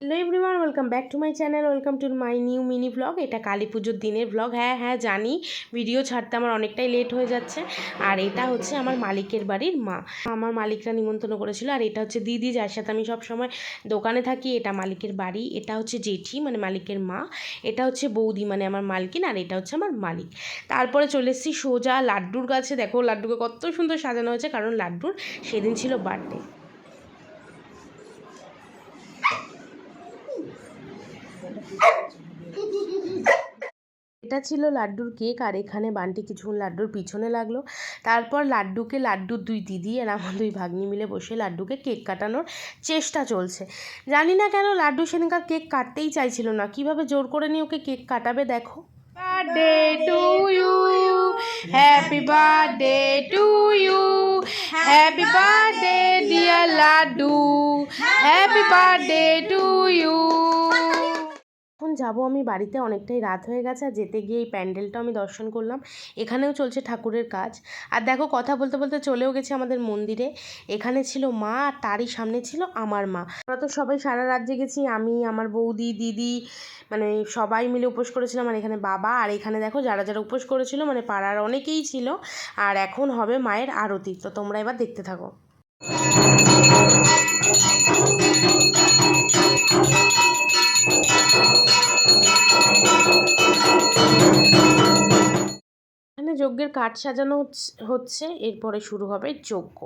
Hello everyone, welcome back to my channel, welcome to my new mini blog. এটা কালী পুজোর দিনের blog. হ্যাঁ জানি ভিডিও ছাড়তে আমার অনেকটাই লেট হয়ে যাচ্ছে। আর এটা হচ্ছে আমার মালিকের বাড়ির মা, আমার মালিকরা নিমন্ত্রণ করেছিল। আর এটা হচ্ছে দিদি, যার সাথে আমি সব সময় দোকানে থাকি। এটা মালিকের বাড়ি। এটা হচ্ছে জেঠি মানে মালিকের মা। এটা হচ্ছে বৌদি মানে আমার মালকিন। আর এটা হচ্ছে আমার মালিক। তারপরে চলে এসেছি সোজা লাড্ডুর কাছে। দেখো লাড্ডুকে কত সুন্দর সাজানো হয়েছে, কারণ লাড্ডুর সেদিন ছিল বার্থডে। এটা ছিল লাড্ডুর কেক। আর এখানে বান্টি কিছুক্ষণ লাড্ডুর পিছনে লাগলো। তারপর লাড্ডুর দুই দিদি আর আমার দুই ভাগ্নি মিলে বসে লাড্ডুকে কেক কাটানোর চেষ্টা চলছে। জানি না কেন লাড্ডু সেদিনকার কেক কাটতেই চাইছিল না। কিভাবে জোর করে নিয়ে ওকে কেক কাটাবে দেখো। Birthday to you, happy birthday to you, happy birthday dear Laddu, happy birthday to you. এখন যাব আমি বাড়িতে, অনেকটাই রাত হয়ে গেছে। আর যেতে গিয়ে এই প্যান্ডেলটাও আমি দর্শন করলাম। এখানেও চলছে ঠাকুরের কাজ। আর দেখো কথা বলতে বলতে চলেও গেছি আমাদের মন্দিরে। এখানে ছিল মা, আর তারই সামনে ছিল আমার মা। আমরা তো সবাই সারা রাত জেগেছি, আমি, আমার বৌদি, দিদি, মানে সবাই মিলে উপোস করেছিলাম। আর এখানে বাবা। আর এখানে দেখো যারা যারা উপোস করেছিল মানে পাড়ার অনেকেই ছিল। আর এখন হবে মায়ের আরতি, তো তোমরা এবার দেখতে থাকো। এখানে যজ্ঞের কাঠ সাজানো হচ্ছে। এরপরে শুরু হবে যজ্ঞ।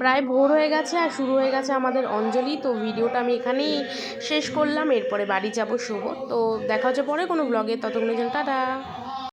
প্রায় ভোর হয়ে গেছে আর শুরু হয়ে গেছে আমাদের অঞ্জলি। তো ভিডিওটা আমি এখানেই শেষ করলাম। এরপরে বাড়ি যাব শোবো। তো দেখা হচ্ছে পরে কোনো ব্লগে। ততক্ষণের জন্য টাটা।